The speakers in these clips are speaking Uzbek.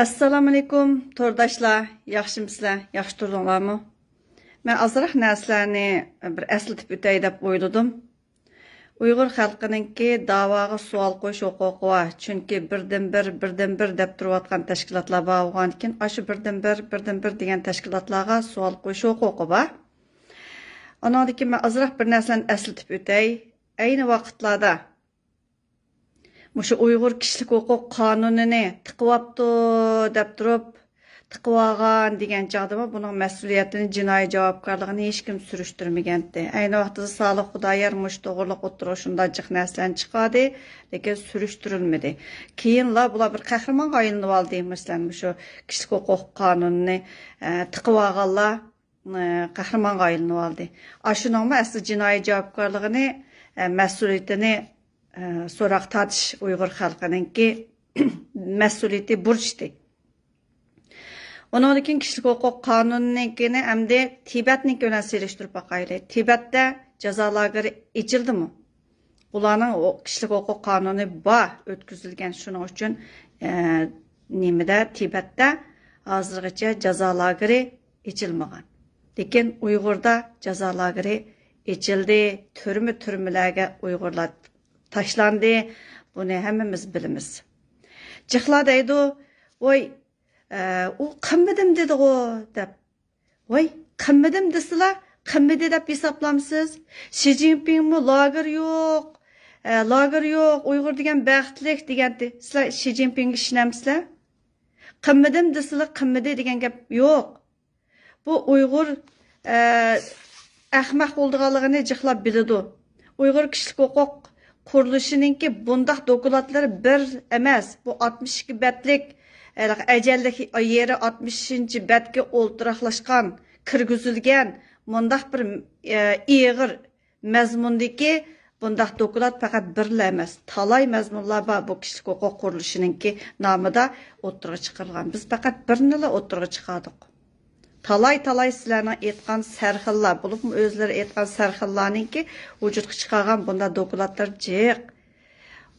Assalamu alaykum, to'rdoshlar. Yaxshimisizlar? Yaxshi turdinglarmi? Men azroq narsalarni bir eslatib o'tay deb o'yladim. Uyg'ur xalqininki da'voga savol qo'yish huquqi bor. Chunki birdan bir deb turayotgan tashkilotlar bor bo'lgan ekan, shu birdan bir degan tashkilotlarga savol qo'yish huquqi bor. Ondan keyin men azroq bir narsani eslatib o'tay. Ayni vaqtlarda Muşu Uyghur kişilik hukuk kanununu tıkıvaptı dep durup tıkıvagan degen çağdama bunun mesuliyetini cinayi cevapkarlığını hiç kim sürüştürmegendi. Aynı vaxtıda sağlık Xudayar muş doğruluk oturuşunda cık neslen çıkadı, lekin sürüştürülmedi. Keyinla bula bir kahraman qayınıp aldı mesela şu kişilik hukuk kanununu tıkıvaganlar kahraman qayınıp aldı. Aşının mı aslı cinayi cevapkarlığını mesuliyetini so'roq tortish Uyg'ur xalqininki mas'uliyati burchdi. Ondan keyin kishilik huquq qonuninikini hamda Tibetniki bilan selishtirib boqaylik. Tibetda jazo lageri ochildimi? Ularning kishilik huquq qonuni bor, o'tkazilgan. Shuning uchun nimada Tibetda hozirgacha jazo lageri ochilmagan. Lekin Uyg'urda jazo lageri ochildi. Turmalarga Uyg'urlar taşlandı. Bunu hemimiz bilimiz. Cıkla deydi, oy, o kımmedim dedi o, dep. Oy, kımmedim desila, kımmedi dep hesaplamsız. Xi Jinping mu lager yok, Uygur degen baxtlik degendi. Sizler Xi Jinping'i işinəmsizler? Kımmedim desila, kımmedi degen gap yok. Bu Uygur ahmaq olduğalığını cıkla bilidi. Uygur kişilik hukuk Kuruluşununki bundaq dokulatları bir emas. Bu 62 betlik ecellik yeri 60. betke oltıraqlaşqan, kirgizilgan bundaq bir iğir mezmundaki bundaq dokulat faqat birla emas. Talay mezmunlar var bu kişilik hukuk kuruluşununki namıda o'ttirg'a chiqarilgan. Biz faqat birnila o'ttirg'a chiqardik. Talay sizlerine etkan serxillar, bulup mu özleri etkan serxillarınki vücudga çıkargan bunda dokulatlar cık.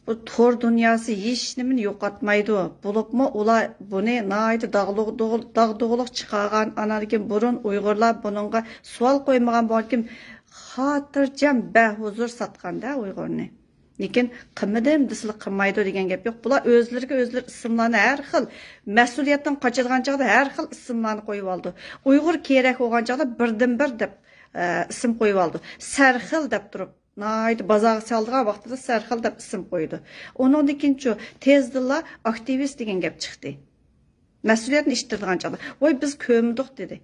Bu tor dünyası hiç nimin yo'qotmaydi. Bulup mu ula bunu naydı dağdığılık çıkargan anarkin burun Uygurlar bununla sual koymagan balkim hatırcam behuzur satkan da Uygurni. Lekin qimmidim desili qimmaydi degan gap yo'q. Bular o'zlariga o'zlar ismlarni har xil mas'uliyatdan qochadigan chog'da har xil ismlarni qo'yib oldi. Uyg'ur kerak bo'lgan chog'da birdan bir deb ism qo'yib oldi. Sarxil deb turib, naydi bozorga soldigan vaqtida sarxil deb ism qo'ydi. Undan keyin chu tezdilla aktivist degan gap chiqdi. Mas'uliyatni ishtirgan chog'da, "Voy biz ko'mdik" dedi.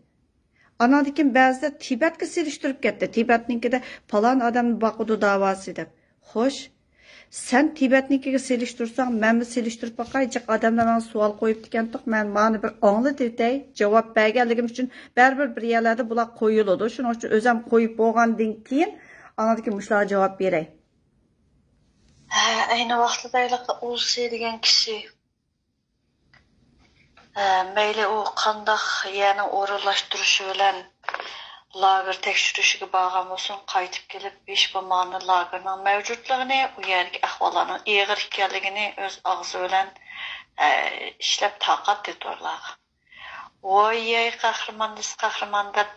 Anadan keyin ba'zida Tibetga selishtirib ketdi. Tibetnikida falon odamni boqudi da'vosi deb. Xo'sh, sen Tibetnikiga selishtirsan, men selishtirib boqaychiq odamlarga savol qo'yib degandiq. Men mani bir ongli detay javob berganligim uchun baribir bir yerlarda bular qo'yiladi. Shuning uchun o'zim qo'yib bo'lgandan keyin anadagi mushlar javob beray. Ayni vaqtida Ulsi degan kishi mayli u qandoq yana o'rinlashtirishi bilan lager tekshirishga borgan bo'lsin, qaytib kelib besh bo'lmani lagerning mavjudligini, u yergi ahvollarning ig'ir ekanligini o'z og'zi bilan ishlab taqat etorlar. Voy qahramon deb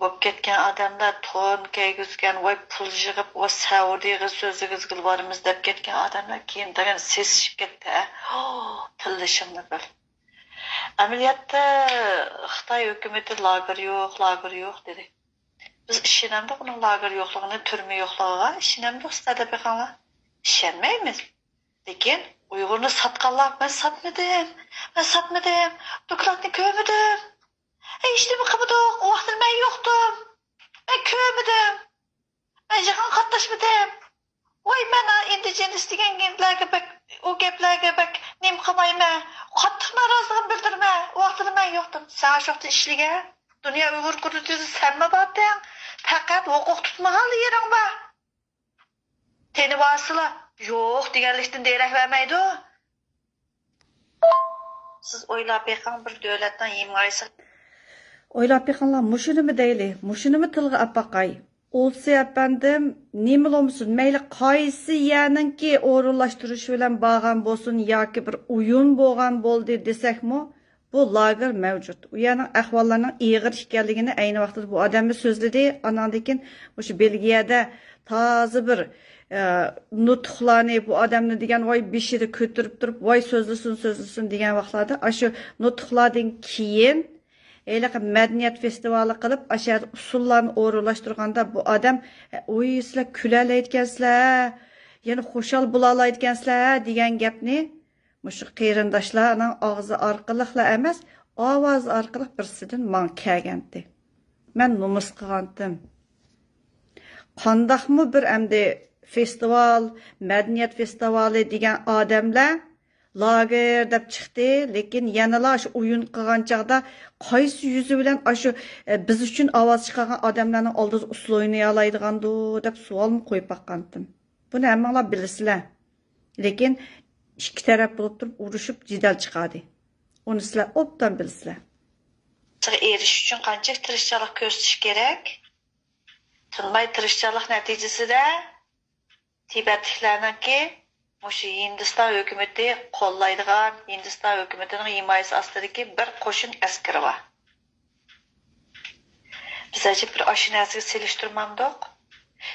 bo'lib ketgan odamlar to'n kaygizgan, voy pul yig'ib, o Saudiyaga so'zigizga boramiz deb ketgan odamlar keyin degan sesishib ketdi. Tillishimni bil. Ameliyatda Xitoy hukumati lager yo'q dedi. Biz ishonamda uning lager yo'qligini, turma yo'qligiga ishonamda ustada beqanga. Ishonmaymiz. Lekin Uyg'urni sotganlar men sotmadim. Dokladni ko'rmadim. İşte bu kapıda o vakti ben yoktum. Ben kömedim. Ben yakın katlaşmadım. Vay bana indigenis degen o geplerge bek nim kamayma. Kattık narazılığını bildirme. O vakti ben yoktum. Sana çoktu işlige. Dünya Uygur kurucusu sen mi battın? Fakat hukuk tutmağalı yerin var. Teni basıla. Yok digerlikten deyrek vermeydi o. Siz oylap bekan bir devletten yemayısın. Oylab beqanlar mushuni mi deyli, mushuni mi tilga apaqay. Olsa efendim, nima olsun, mayli qaysi yerninki o'rinlashtirish bilan bağlan bo'lsin yoki bir o'yin bo'lgan bo'ldi desakmi, bu lager mavjud. U yerning ahvollarining ig'ir ekanligini ayni vaqtda bu odamni so'zladi. Andan keyin o'sha Belgiyada toza bir nutqlarni bu odamni degan voy beshida ko'tarib turib, voy so'zlasin degan vaqtlarda, shu nutqlardan keyin madaniyat festivali qilib, ashar usullarni o'rinlashtirganda bu odam, "Oy, sizlar kulalayotgansizlar, yana xushal bo'lalayotgansizlar" degan gapni mushu qarindoshlarning og'zi orqaliqla emas, ovoz orqali birsidan men kelgandi. Men nomus qilgandim. Qandaqmi bir endi festival, madaniyat festivali degan odamlar lager deb chiqdi, lekin yanala shu o'yin qilgan chaqda qaysi yuzi bilan shu biz uchun ovoz chiqargan odamlarning oldida usul o'ynay oladigandu deb savolni qo'yib baqqandim. Buni hammalar bilasizlar. Lekin ikki taraf bo'lib turib urushib jidal chiqadi. Uni sizlar obdan bilasizlar. Erish uchun qancha tirishchilik ko'rsatish kerak? Tinmay tirishchilik natijasida Tibetliklarningki Muşu Hindistan hükümeti kollaydigan Hindistan hükümetinin himayesi astırıki bir qo'shin askeri var. Biz acaba bir aşinasiga seliştirmandık.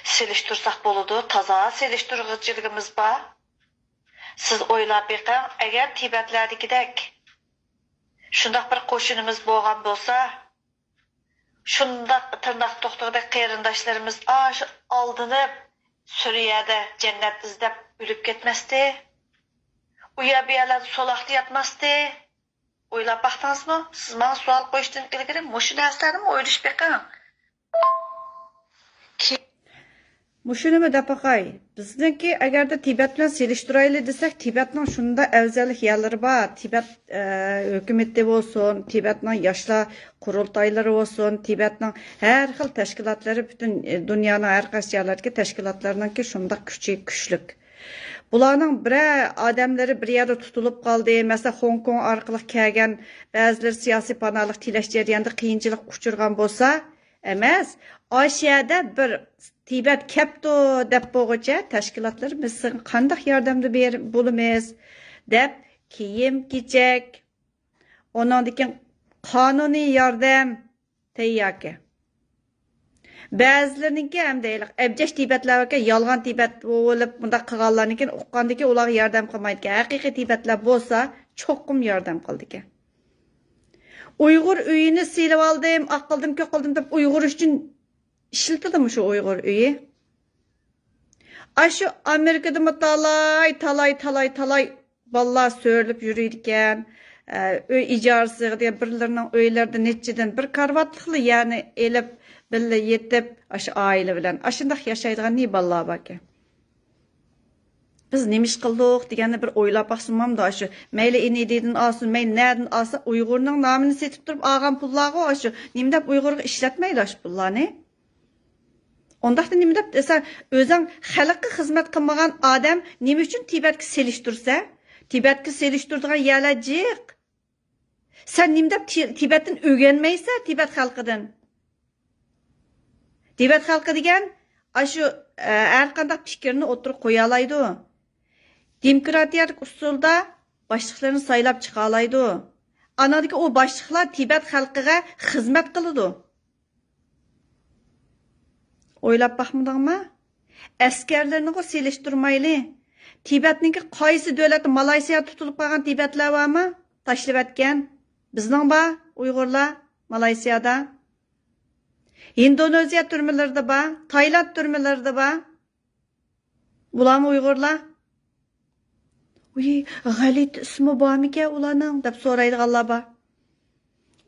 Seliştirsak boludu. Taza seliştirgıcılığımız var. Siz oylab beqing, agar Tibetlardikidek shundaq bir qo'shinimiz bo'lgan bo'lsa, shundaq tırnaq to'xtag'idek qarindoshlarimiz oldinib Suriyada jannat izlab o'lib ketmasdi. U yerlarda solaqda yatmasdi. O'ylab baxtingizmi? Siz menga savol qo'yishdan ilgari mushu narsalarni o'ylash beqing. Mushunimi dapaqay, bizniki agarda Tibet bilan selishtirayli desak, Tibetning shunda afzallik yerlari bor. Tibet hukumatda bo'lsin, Tibetning yoshlar qurultoylari bo'lsin, Tibetning har xil tashkilotlari butun dunyoning har qaysi yerlaridagi tashkilotlarningki shunda kuchlik. Bularning bir odamlari bir yerda tutilib qoldi. Masalan, Hong Kong orqali kelgan ba'zilar siyosiy panalik tilash jarayonida qiyinchilik uchirgan bo'lsa, emas, Oshiyada bir Tibet kepto deb bo'g'icha tashkilotlar biz qanday yordamda berib bo'lamiz deb kiyim-kechak, ondan keyin qonuniy yordam tayyorki. Ba'zilarininki ham deylik, abjash Tibetlarga yolg'on Tibet bo'lib bunda qilganlarniki uqqandiki ular yordam qilmaydi. Haqiqiy Tibetlar bo'lsa, cho'qim yordam qildi. Uyg'ur uyini silib oldim, aqildim deb Uyg'ur uchun İşiltidimi şu Uyghur üyi? Aşı Amerika'da mı talay vallahi söyleyip yürüyürken öy icarısı diye birilerinin öylerde neticeden bir karvatlıklı yani elip bille yetip aşı aile bilen aşındak yaşaydıgan ne vallahi bakı. Biz nemiş kıldık degende bir oylap baxsınmam da aşı meyle eni dedin alsın, meyle nereden alsa Uygur'un namını setip durup ağam pullağı aşı nemdep Uygur'u işletmeydi aşı pullağı ne? Ondaqda nima deb desa, o'zing xalqqa xizmat qilmagan odam nima uchun Tibetga selishtirsa, Tibetga selishtiradigan yerlar jiq. Sen nima deb Tibetdan o'rganmaysan, Tibet xalqidan. Tibet xalqi degan shu har qanday fikrni o'tirib qo'ya oladi. Demokratik usulda boshliqlarni saylab chiqa oladi. Anadagi o boshliqlar Tibet xalqiga xizmat qiladi. Oylab baxmadingmi? Askarlarni selishtirmayli. Tibetninki qaysi davlat Malayziya tutilib qolgan Tibetlar bormi? Tashlab atgan. Bizning bor Uyg'urlar Malayziyada. Indoneziya turmalarida bor, Tayland turmalarida bor. Bularmi Uyg'urlar? Uy, G'alit ismi bormi-ki ularning deb so'raydiganlar bor.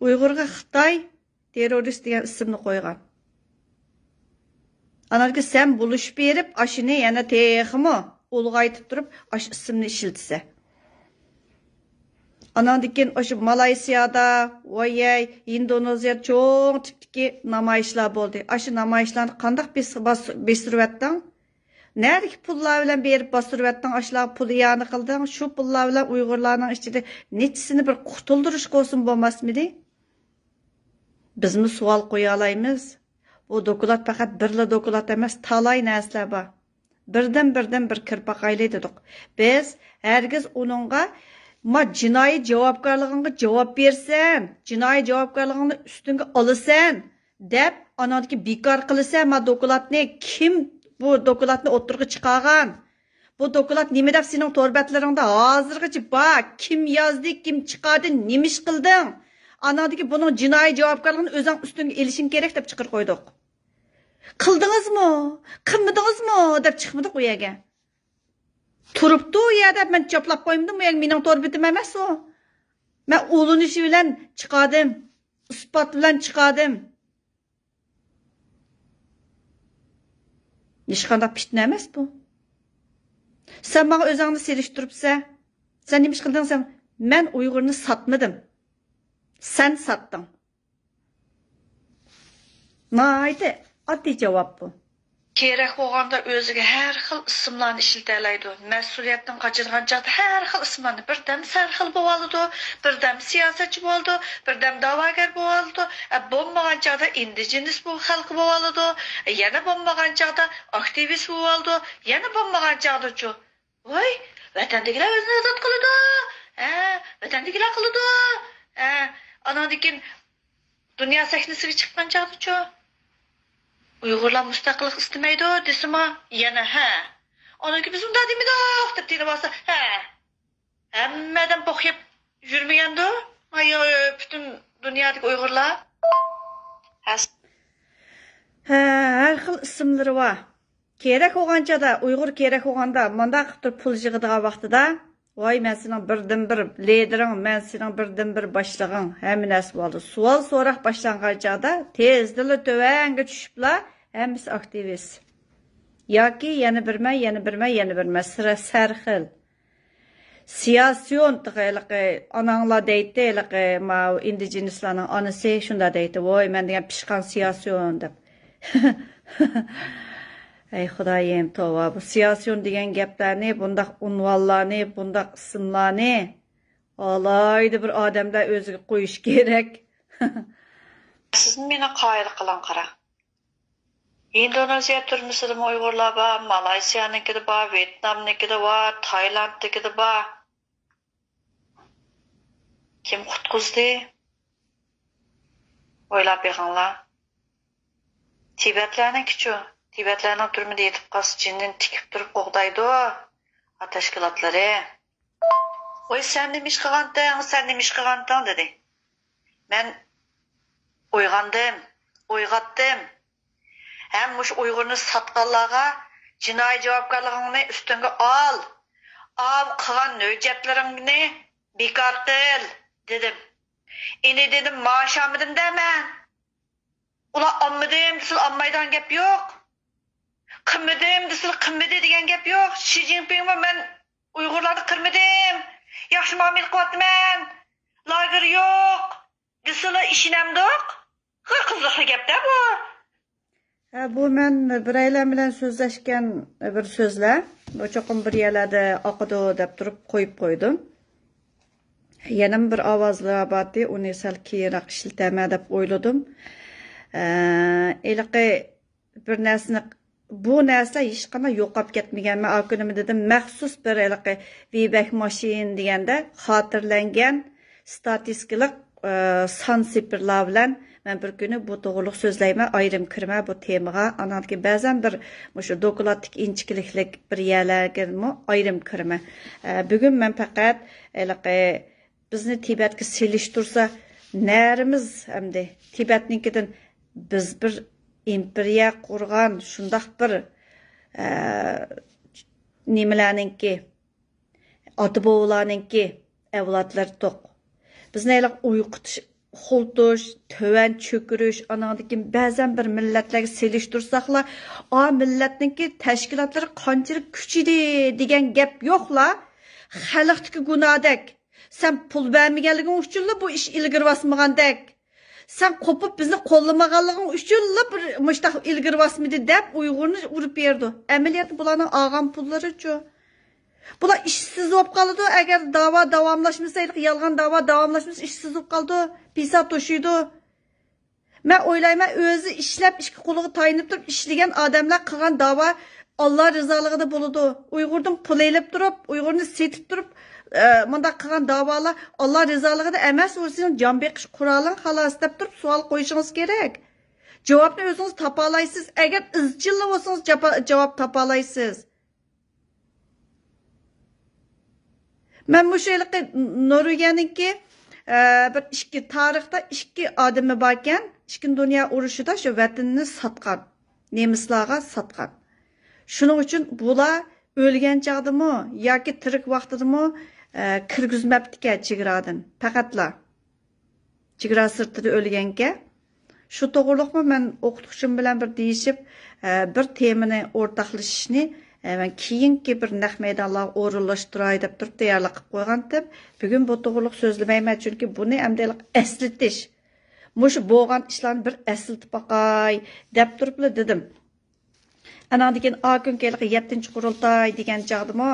Uyg'urga Xitoy terrorist degan ismni qo'ygan. Anarki sen buluşup berip aşını yana teximi ulgaytıp durup aş isimni işiltse. Anandikin aşı Malaysiyada, Oyay, Indoneziya çoğun tiptiki namayışlar oldu. Aşı namayışlarını qandaq besirvettin? Neredeki pullar bilen berip basırvettin aşılar pulu yanı kıldın? Şu pullar bilen Uygurlarının içinde neçisini bir kurtulduruş olsun olmaz mıydı? Biz mi sual koyalayımız? Bu dokulat fakat birla dokulat emas, talay narsalar bor. Birden bir kirpaqaylı dedik. Biz herkes onunla ma jinoiy javobgarligingga javob bersan, jinoiy javobgarligingni ustunga olasan deb anadagi bekor qilasan ma dokulatni kim bu dokulatni o'tirg'i chiqargan? Bu dokulat nima deb sening to'rbatlaringda hozirgacha bor? Kim yozdi, kim chiqardi, nima ish qilding? Anadagi buning jinoiy javobgarligini o'zing ustunga elishing kerak deb chiqarib qo'ydik. Qildingizmi? Qilmadingizmi deb chiqmadik u yerga. Turibdi u yerda men choplab qo'ymadim, u mening torbitim emas u. Men ulunishi bilan chiqardim, isbot bilan chiqardim. Hech qanday fitna emas bu. Sen bana özünü seliştiripsen, sen neymiş kıldın sen? Men Uygur'unu satmadım. Sen sattın. Naydi, addi cevap bu. Gerek olganda özüge her xil isimlarni işiltəlaydı. Məsuliyyətdən qaçırğan çağda her xil isimlarni birdəm sərxil boğalıdı, birdəm siyasetçi boğalıdı, birdəm davagar boğalıdı, bombagan çağda indigenis bu xalqı boğalıdı, yana bombagan çağda aktivist boğalıdı, yana bombagan çağda ço. Vay, vatandakilar özünü azad qılıdı. Vatandakilar qılıdı. Anadikin dünya sahnesiga chiqqan çağda ço. Uyg'urlar mustaqillik istamaydi desima yana onaki biz unda demidi deb teni basa hammadan bo'xyab yurmagandi butun dunyodagi Uyg'urlar Her xil ismlari bor. Kerak bo'lganchada Uyg'ur kerak bo'lganda mundaq qilib turib pul yig'adigan vaqtida voy men sening birdan bir lidering, men sening birdan bir boshlig'ing, hamma narsa bo'ldi. Savol so'roq boshlangan chog'da tezdili tövanga tushiblar, hammasi aktivist. Yoki yana birma sira sarxil. Siyasiyon taqayliqi ananglar deydi, ma indigenislarning onasi shunda deydi, voy men degan pishqan siyasiyon deb. Ey Xudoyim tova, bu siyasiyon degan gaplarni, bundaq unvonlarni, bundaq ismlarni alayda bir odamlar o'ziga qo'yish kerak. Siz meni qoyil qilan qara. Indoneziya turmusida Uyg'urlar bor, Malayziyanikida bor, Vyetnamnikida bor, Taylandnikida bor. Kim qutqizdi? O'ylab beqinglar. Tibetlarnikichu. Tibetlarning turmida yetib qolsa jinnin tikib turib qo'g'daydi. Tashkilotlari. Voy sen nima ish qilganding, dedi. Men o'yg'atdim. Hem muş Uygur'unu satqanlarga jinoiy javobgarligingni ustunga ol. Qilgan nöjetlaringni bekor qil, dedim. Endi dedim, maaşamıdım demen. Ular almadım, desil almaydan gap yo'q. Qilmadim, desil qilmadi degan gap yo'q. Xi Jinping men Uyg'urlarni qilmadim. Yaxshi muomala qilyapman. Lager yo'q. Desil ishinamdiq. Qiziqli gapda bu. Bu men biraylar bilan so'zlashgan bir so'zlar. Bu cho'qim bir yerlarda oqidi deb turib qo'yib qo'ydim. Yana bir ovozlar bordi, uni sal keyinroq ishlataman deb o'yladim. Eliqi bir narsani bu narsa hech qanday yo'qolib ketmagan. Men okunimi dedim, maxsus bir eliqi Wayback Machine deganda xotirlangan statistikalik son sifirlar bilan men bir kuni bu to'g'riliq so'zlayman, ayrim kirma bu temaga. Ananki ba'zan bir shu dokladlik inchkiliklik bir yerlarga ayrim kirma. Bugun men faqat bizni Tibetga selishtirsa, nerimiz hamda Tibetnikidan biz bir imperiya qurgan shundaq bir nimalarninki ota-bobolarninki avlodlar to'q. Bizni uyqutish, xultuş, töven çökürüş, anadaki ba'zan bir millatlarga selishtirsaqlar, millatninki tashkilotlari qanchalik kuchli degan gap yo'qlar. Xalqdagi gunohdek. Sen pul bermaganliging uchun bu ish ilgari bosmagandek. Sen qo'pib bizni qo'llamaganliging uchun bir mushtaq ilgari bosmadi deb Uyg'urni urib berdi. Amaliyotda bularning olgan pullari-chu. Bular işsiz bo'lib qoladi. Agar da'vo davomlashmasa, yolg'on da'vo davomlashmasa, ishsiz bo'lib qoladi. Pisa to'shiydi. Men o'ylayman, o'zi ishlab, ishga qo'liga tayinib turib ishlagan odamlar qilgan da'vo Allah rızaligida bo'ladi. Uyg'urdan pul elib turib, Uyg'urni setib turib, bunda qilgan da'volar Allah rızaligida emas, o'zing jon beqish qurolin xolos deb turib savol qo'yishingiz kerak. Javobni o'zingiz topa olasiz. Agar izchil bo'lsangiz javob topa olasiz. Men bu şeylikki Norvegiyaniki bir ikki tarixda ikki odami bor ekan, Ikkinchi dunyo urushida shu vatanini sotgan, nemislarga sotgan. Shuning uchun bular o'lgan chaqdimi yoki tirik vaqtidami kirgizmabdi chegaradan. Faqatla chegara sirtida o'lganga. Shu to'g'riliqmi men o'qituvchim bilan bir deyishib, bir temani o'rtoqlashishni men keyingi bir naq maydonlarga o'rinlashtiray deb turib tayyorlab qo'ygan deb, bugun bu to'g'riliq so'zlamayman, chunki buni amdalik eslitish. Mush bo'lgan ishlarni bir eslatib baqay deb turib dedim. Ana degan akünkeliq 7-qurultay degan chaqdimi,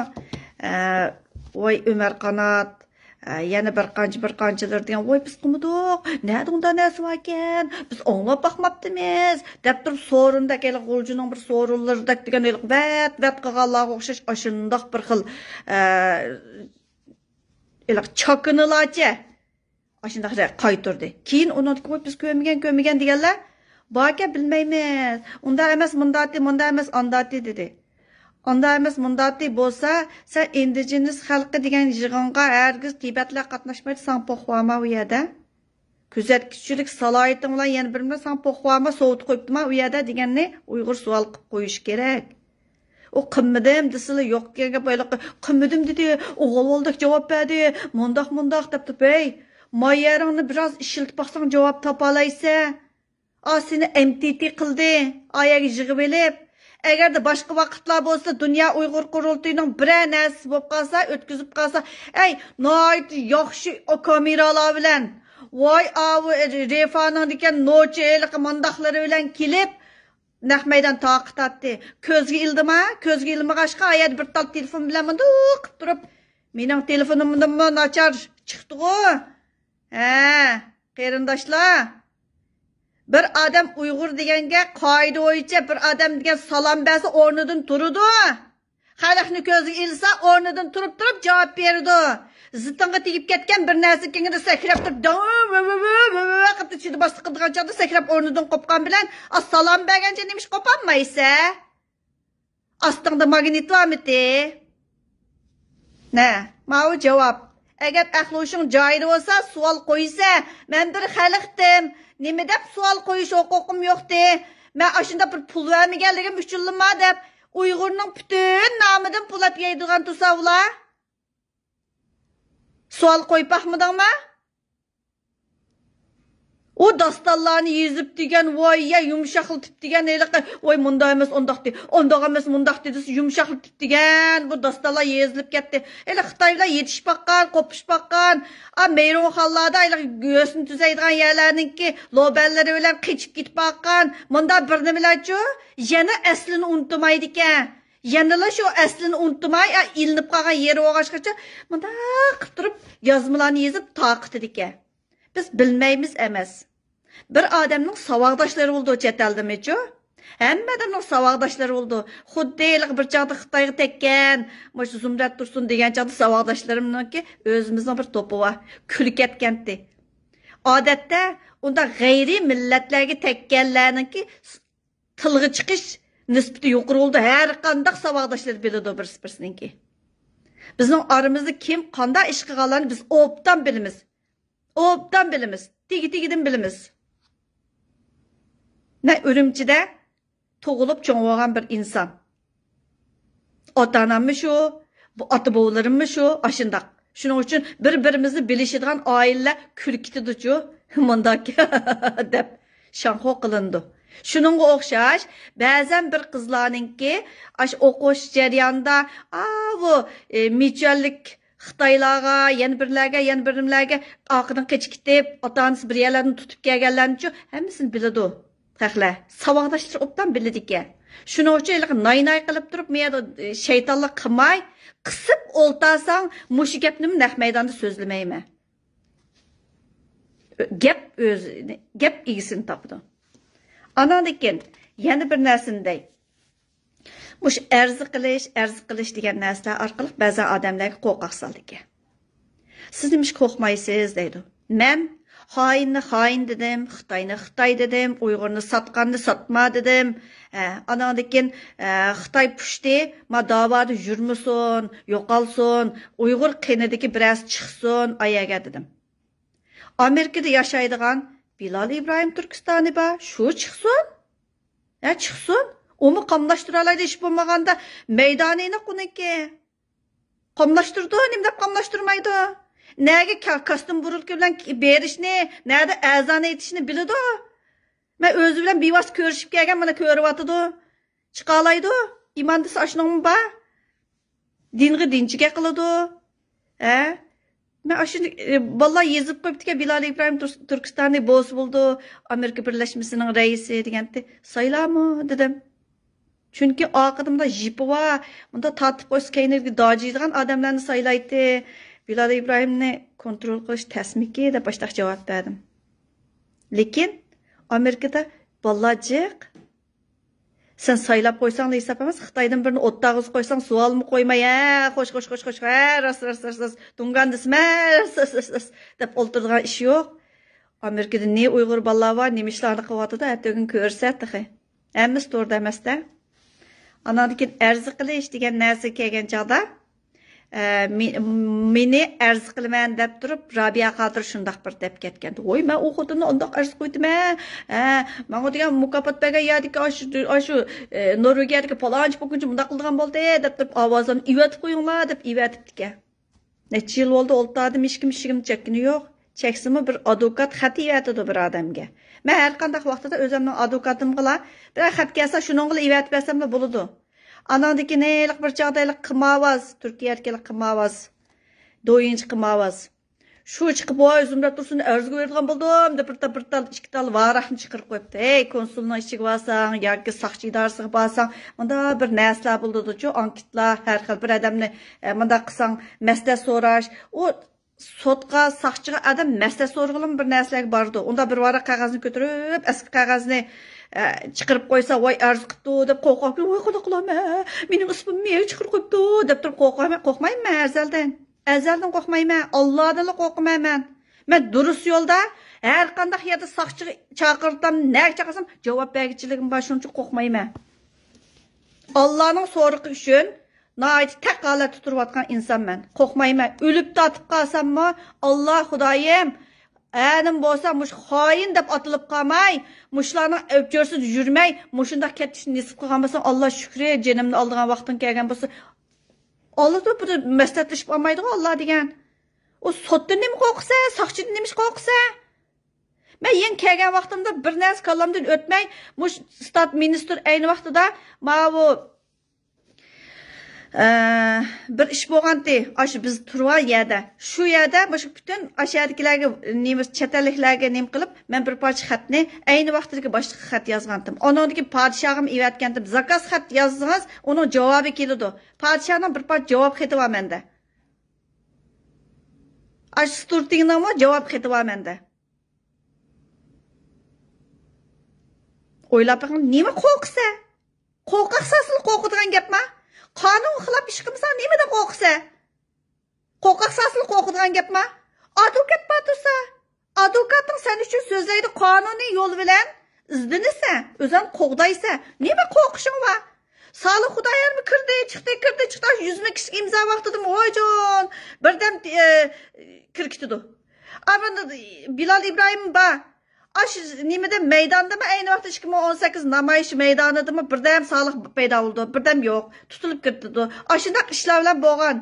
voy Ömer Qanat, yana bir qanchalar degan, voy biz qilmadik, nada unda narsa bor ekan, biz o'nglab baqmabdimiz deb turib so'rinda kelib g'uljining bir so'rinlarda degan vat qilganlarga o'xshash ashundoq bir xil chaqinilarcha ashundoq qaytirdi. Keyin uni biz ko'migan deganlar Baka bilmaymiz. Unda emas mundati, munda emas andati dedi. Unda emas mundati bo'lsa, sen indigenous xalqi degan yig'inga hargiz Tibetlar qatnashmaydi, san po'xvama u yerda. Kuzatkichilik saloyiyating bilan yana bir san po'xvama sovut qo'yibdimi u yerda deganni Uyg'ur savol qilib qo'yish kerak. O qimmidim desili yo'q degan gap o'ylab, qimmidim dedi, o'g'ildik javob berdi, mundoq deb ey, moyaringni biroz ishiltib baqsang javob topa olaysan. Seni MTT qildi, ayaga yig'ib elib. Agarda boshqa vaqtlar bo'lsa, Dunyo Uyg'ur qurultayining bir narsa bo'lib qolsa, o'tkazib qolsa, ey, noyt yaxshi kameralar bilan, voy refaning degan nochelik mandaqlari bilan kelib, naq maydon taqtatdi. Ko'zga ildimi? Ko'zga ilmag'ashqa ayat bir tal telefon bilan munduq qilib turib, mening telefonimdan nachar chiqdi-ku. Qarindoshlar, bir adam Uyg'ur deganga qoida bo'yicha bir adam degan salom bersa o'rnidan turdi. Xalqni ko'ziga ilsa o'rnidan turib javob berdi. Zitonga tegib ketgan bir narsa kengida sakrab turib, qilib chidi bosib qilgan chog'da sakrab o'rnidan qopgan bilan salom bergancha nemish qopolmaysa? Ostingda magnit bormidi? Mau javob. Agar ahloshing joyida bo'lsa, savol qo'ysa, men bir xalqdim. Nima deb savol qo'yish huquqim yo'qdi? Men ashunda bir pul vermaganligim uchunmi deb Uyg'urning butun nomidan pulab yeydigan tusavlar. Savol qo'yib baxmidingmi? O dastallarni yezib degan, voy ya yumshoqlatib degan, voy munda emas ondaqdi, ondaq emas mundaqdi deb yumshoqlatib degan, bu dastallar yezilib ketdi. Xitoylar yetishib baqqan, qo'pishib baqqan, meyronxonlarda go'sni tuzaydigan yerlarninki lobellari bilan qichib ketib baqqan, munda bir nimalarchu, yana aslini unutmaydi ekan. Yanıla şu aslini unutmay, ilinib qolgan yeri o'g'ashgacha munda qilib turib yozmalarni yezib taqitdi ekan. Biz bilmaymiz emas. Bir odamning savaqdoshlari bo'ldi chet eldamichu. Hamma odamning savaqdoshlari bo'ldi. Xuddi bir chaqda Xitoyga tekkan, mana Zumrat Tursun degan chaqda savaqdoshlarimniki o'zimizning bir to'pi bor. Kulib ketgandi. Odatda unda g'ayri millatlarga tekkanlarniki tilga chiqish nisbati yuqori bo'ldi. Har qanday savaqdoshlar biladi birsiniki. Bizning aramizda kim qanday ish qilganlarni biz obdan bilamiz. Obdan bilamiz. Tigi-tigidan bilamiz. Ne Ürümçide tug'ilib cho'ng bo'lgan bir inson. Ota-onammi shu, bu ota-bovlarimmi shu, ashundaq. Shuning uchun bir-birimizni bilishadigan oilalar kulkitidichu, mundak deb shanxo qilindi. Shuningga o'xshash, ba'zan bir qizlarningki, o'qish jarayonida, bu michalik Xitoylarga, yana birlarga oqidan qechikitib, ota-onasi bir yerlarni tutib kelganlarni-chu, hammasini biladi. Haqlar, savaqdoshlar obdan biladi ekan. Shuning uchun nay qilib turib, men shaytonlik qilmay, qisib o'ltasang, mushu gapni naq maydonda so'zlamayman. gap egisini tapdı. Anandikin yana bir narsani dey. Mush arzi qilish degan narsalar orqali ba'zi odamlarga qo'rqoq soldi. Siz nimish qo'rqmaysiz deydi. Men xoin dedim, Xitoy dedim, Uyg'urni satqanni satma dedim. Anandikin Xitoy pushti, ma davoda yurmasin, yo'qolsin, Uyg'ur qinidagi biroz chiqsin, ayaga dedim. Amerikada yashaydigan Bilal İbrahim Türkistani ba, shu chiqsin. Chiqsin. Onu qamlaştıralaydı iş bulmaganda meydanini quniki. Qamlaştırdı, nimdep qamlaştırmaydı. Nege kastım burulki bilen berişni, nerede azan etişini bilidi. Men özü bilen bivas körüşüp gelgen bana körüp atıdı. Çıqalaydı. İmandısı aşınağım ba. Dingi dinçike kılıdı. Men aşını vallahi yazıp koyup ki Bilal İbrahim Türkistan'da boz buldu. Amerika Birleşmesi'nin reisi degende. Sayla mı dedim. Çünkü aqidimda jipi var. Bunda tatib qo'ysa keyingi dojiydigan odamlarni saylaydi. Bilal İbrahimni kontrol qilish tasmiki deb boshqa javob berdim. Lekin Amerikada vallajiq sen saylab qo'ysang hesab emas, Xitoydan birini o'tdag'iz qo'ysang savolmi qo'ymay, xo'sh, ras, tungandisma, deb o'ltiradigan ish yo'q. Amerikada ne Uyg'ur bolalar var, ne ishlarni qilyotdi, hatto'gin ko'rsatdi. Hammasi to'g'ri emasda. Anadikin arzi qilish degan narsa kelgan chog'da meni arzi qilaman deb turib Rabia Qodir shundoq bir deb ketgan. Voy, men u xudini undoq arzi qo'ydim-a. Menga degan mukofot bergan yerdiki shu Norvegiyadagi palonchi buguncha bundoq qilgan bo'ldi deb turib ovozini ivatib qo'yinglar deb ivatibdi. Necha yil bo'ldi o'ltirdim, hech kim chekkini yo'q. Cheksimi bir advokat xat ivatidi bir odamga. Men har qanday vaqtda o'zimning advokatimga bir xat kelsa shuningga ivatib bersam bo'ladi. Anandiki nelik bir chaqdaylik qimavaz, Turkiyadagi qimavaz, do'yinchi qimavaz. Shu chiqib o'zimda tursin arziga bergan bo'ldim deb bir tal ikki tal varaqni chiqarib qo'yibdi. Ey, konsulning ishiga borsang yoki soqchi idorasiga borsang, bunda bir narsalar bo'ldi-ku, anketlar, har xil bir odamni bunda qilsang, mas'ala so'rash, u sotqa, soqchiga adam mas'ala so'rg'ilib bir narsalarga bordi. Unda bir varaq qog'ozni ko'tarib, eski qog'ozni chiqarib qo'ysa, voy arz qilibdi deb qo'rqib, voy xudo qilama, mening ismimni chiqarib qo'yibdi deb turib qo'rqmayman azaldan. Azaldan qo'rqmayman, Allohdan qo'rqmayman. Men durust yo'lda har qanday yerda soqchiga chaqirdim, nega chaqirsam javob bergichiligim bor, shuning uchun qo'rqmayman. Allohning so'riqi uchun nayt taqolat turayotgan insonman. Qo'rqmayman. O'lib tatib qolsammi, Alloh Xudoyim, anim bo'lsa mush xoin deb atilib qolmay, mushlarni o'pchirsiz yurmay, mushunda ketishni nisib qilgan bo'lsa, Alloh shukri, jonimni oldigan vaqtim kelgan bo'lsa, Allah'ta bu mesletlişip olmaydı Allah degan. O sotdan nima qo'rqsa, soqchidan nima qo'rqsa. Men yen kelgan vaqtimda bir narsa kallamdan o'tmay, mush stat ministr ayni vaqtida bu bir ish bo'lgandi. Ash biz turgan yerda, shu yerda mush butun ashadikilarga nima chet-elliklarga nim qilib, men bir parcha xatni ayni vaqtdagi boshqa xat yozgandim. Onundagi podshohim evatgandim. Zakaz xat yozsangiz, uning javobi keladi. Podshohning bir parcha javob xati bor menda. Ash sturtingning javob xati bor menda. O'ylab baqqan, nima qo'rqsa? Qo'rqaqsasil qo'rqadigan gapmi? Qonun xilop ish qilsa nima deb qo'rqsa? Qo'rqaqsasil qo'rqadigan gapmi? Advokat tursa, advokatning sen uchun so'zlaydi qonuniy yo'l bilan izlansa, o'zing qo'g'daysa, nima qo'rqishing bor? Sali Xudoyimni kirdi, chiqdi, 100 ming kishi imzo vaqtida voyjon birdan kirkitdi. Ama Bilal İbrahim ba aş nimede meydandamı aynı vaqtda 2018 namoyish maydonidami birdan soliq paydo bo'ldi, birdan yo'q, tutilib ketdi. Ashundaq ishlar bilan bo'lgan.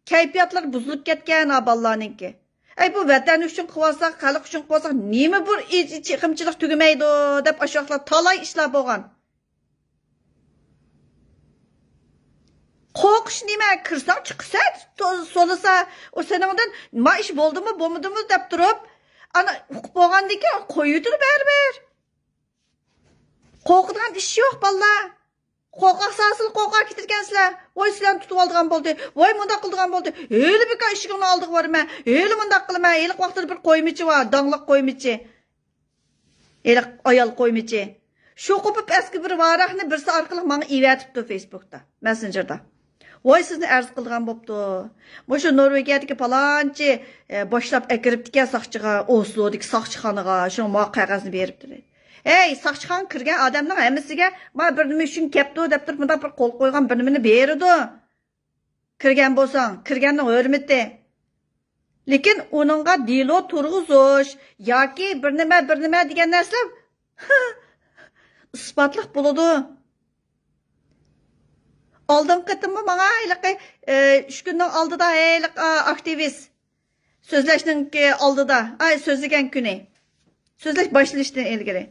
Kayfiyatlar buzilib ketgan aballarninki. Ay bu vatan uchun qilsak, xalq uchun qilsak, nima bir chiqimchilik tugamaydi deb ashyoqlar talay ishlar bo'lgan. Qo'rqish nima? Kirsang chiqsa, so'lasa, o seningdan nima ish bo'ldimi, bo'lmadimi deb turib ana huquq bo'lgandiki qo'yudir baribir. Qo'rqadigan ish yo'q balla. Qo'rqoq sasıl qo'rqoq ketirgansizlar. Voy sizlarni tutib oldigan bo'ldi. Voy bunda qildigan bo'ldi. Heli bir eshigini oldiga borman. Heli bunda qilma. Heli vaqtida bir qo'ymichi bor, dangliq qo'ymichi. Heli ayol qo'ymichi. Shu qo'pib eski bir varaqni birsi orqali menga evatibdi Facebookda, Messengerda. Voy sizni arz qilgan bo'pti. Bu shu Norvegiyadagi palonchi boshlab akiribdi-kan soqchiga, Oslodagi soqchixonaga, shu menga qog'ozni beribdi. Ey, soqchixon kirgan odamning hammasiga "Men bir nima uchun kelibdi" deb turib, bunda bir qo'l qo'ygan bir nimani berdi. Kirgan bo'lsang, kirganning hurmati. Lekin uningga dilo turg'izish yoki bir nima degan narsa isbotliq bo'ladi. Oldin qitimmi menga shu kunning oldida aktivist so'zlashning oldida, so'zlagan kuni. So'zlash boshlanishdan ilgari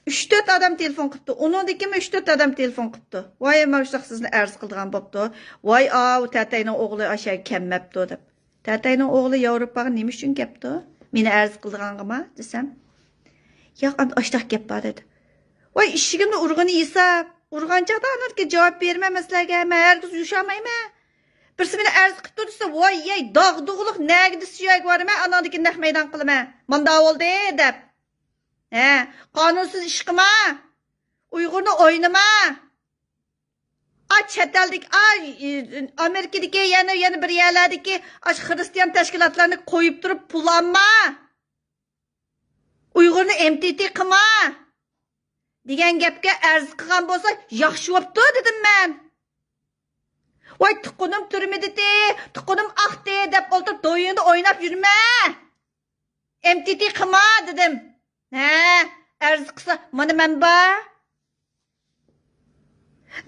3-4 adam telefon qilibdi. Uningdikimi 3-4 adam telefon qilibdi. Voy, mana sizni arz qilgan bo'pti. Voy, u tatayning o'g'li aşağı kelmabdi deb. Tatayning o'g'li Yevropaga nima uchun kelibdi? Meni arz qilganimga desam, yo'q, ashtaq kelib bor dedi. Voy, ishigimni urg'ini yesa, urg'anchaqda anarga javob bermamaslarga, men hargiz yushamayman. Birisi meni arz qilib tursa, voy, yey, dog'dug'liq nagdi suyak borman, anadagi naq maydon qilaman. Manda bo'ldi deb. Qonunsiz ish qilma. Uyg'urni o'ynama. Chet eldik, Amerikadagi yana bir yerlardagi xristian tashkilotlarni qo'yib turib pullanma. Uyg'urni MTT qilma. degan gapga arz qilgan bo'lsa, yaxshi bo'pti dedim men. Voy tuqunim turmidi, tuqunim aqdi deb o'ltirib do'yinda o'ynab yurma. MTT qilma dedim. Arz qilsa, mana men bor.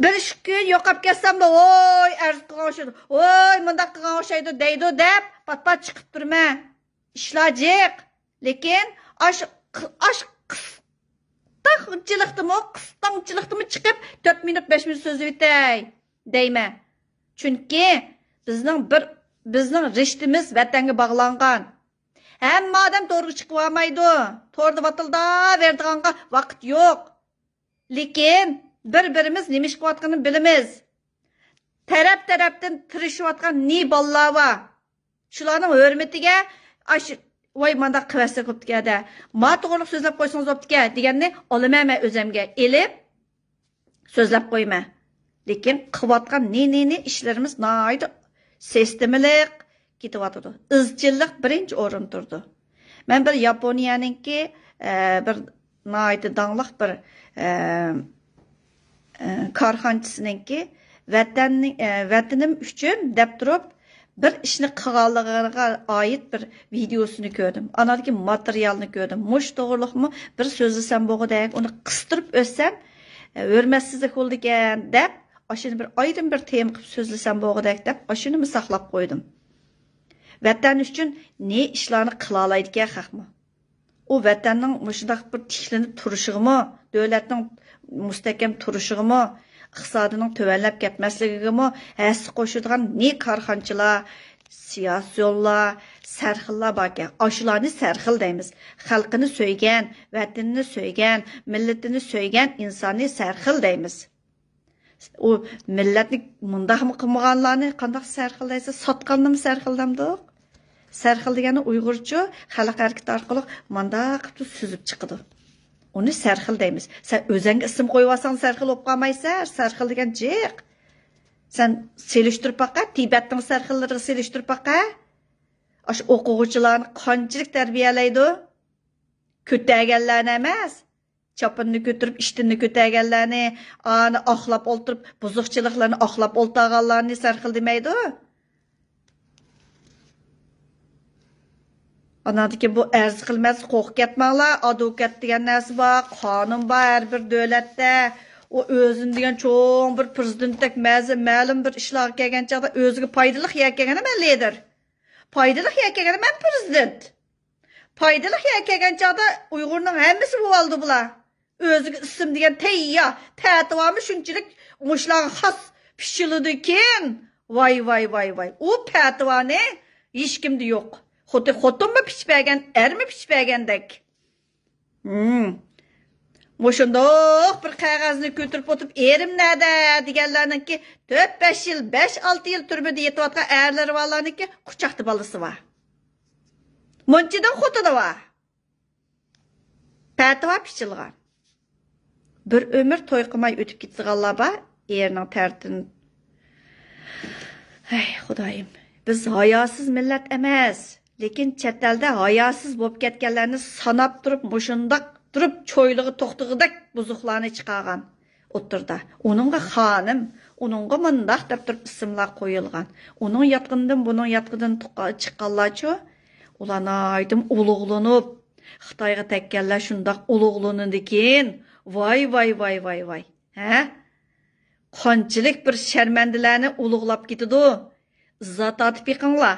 Bir kun yo'qab ketsam da, voy arz qilgan o'xshaydi. Voy bundaq qilgan o'xshaydi deydi deb pat-pat chiqib turma. Ishlar jiq. Lekin ash qisqanchilikdimi chiqib 4 minut 5 minut so'z o'tay deyman. Chunki bizning rishtimiz vatanga bog'langan. Hamma odam to'g'ri chiqib olmaydi. To'g'ri vatilda verdiganga vaqt yo'q. Lekin bir-birimiz nima ish qilayotganini bilamiz. Taraf-tarafdan tirishayotgan ne bolalar bor. Shularning hurmatiga voy manda qivasa qoptikada. Ma to'g'ri so'zlab qo'ysangiz bo'ptiki deganni olaman men o'zimga elib so'zlab qo'yma. Lekin qilayotgan ne ishlarimiz noyda sistemalik ketyapti. Izchillik birinchi o'rin turdi. Men bir Yaponiyaninki bir noyda dangliq bir korxonchisiningki vatanim uchun deb turib bir ishni qilganligiga oid bir videosini ko'rdim. Anadagi materialni ko'rdim. Mush to'g'riliqmi bir so'zlasam bo'g'idek, uni qistirib o'tsam, hurmatsizlik bo'ldi ekan deb, ashuni bir ayrim bir tema qilib so'zlasam bo'g'idek deb, ashuni saqlab qo'ydim. Vatan uchun ne ishlarni qila oladi ekan xalqmi? U vatanning mushundaq bir tiklanib turishigimi, davlatning mustahkam turishigimi, iqtisodining tuvanlab ketmasligimi, hasi qo'shadigan ne korxonchilar, siyosiyonlar, sarxillar bor ekan. Ashularni sarxil deymiz. Xalqini so'ygan, vatanini so'ygan, millatini so'ygan insonni sarxil deymiz. U millatni mundaqmi qilmaganlarni qanday sarxil deysa, sotganni sarxil demdik. Sarxil degani Uyg'urcha xalq harakati orqali mandaq qilib suzib chiqadi. Onu sarxil deymiz. Sen o'zingga ism qo'yib olsang sarxil bo'lib qolmaysan. Sarxil degan jiq. Sen selishtirib baqa, Tibetning sarxillariga selishtirib baqa. Ash o'quvchilarni qanchalik tarbiyalaydi? Ko'taganlarni emas. Chopinni ko'tirib, ishtinni ko'taganlarni, ani oqlab o'ltirib, buzuqchiliklarni oqlab o'ltirganlarni sarxil demaydi. Anadaki bu arz qilmas qo'rq ketmanglar, advokat degan narsa bor, qonun bor har bir davlatda. O o'zin degan cho'ng bir prezidentlik ma'lum bir ishlarga kelgan chaqda o'ziga foydali kelgani men lider. Foydali kelgani men prezident. Foydali kelgan chaqda Uyg'urning hammasi bu oldi bular. O'ziga ism degan tayya, tatavami shunchalik mushlarga xos pishiladikin. Voy. U tatavani hech kimda yo'q. Xotin mı pişpegen, er mi pişpegendek? Moşundoq bir qağazni götürüp otup erim näde deganlarninki 4-5 yil, 5-6 yil türmede yetiyotgan erleri varlarninki quchaqti balası var. Munchidan xotida var. Patva pichilgan. Bir ömür to'y qilmay o'tib ketganlar bor, erining tartin. Ay, Xudoyim, biz hayosiz millat emas, lekin chet elda hayosiz bo'lib ketganlarni sanab turib, mushundaq turib cho'yligi to'xtig'idak buzuqlarni chiqargan. O'tirda. Onunga xonim, onunga mundaq deb turib ismlar qo'yilgan. Uning yatqindan, buning yatqidan chiqqanlarchu, ularni aytim ulug'lanib, Xitoyga tekkanlar shundaq ulug'lanadikin. Vay. Ha? Qanchalik bir sharmandalarni ulug'lab ketidi. Izzat atib yiqinglar.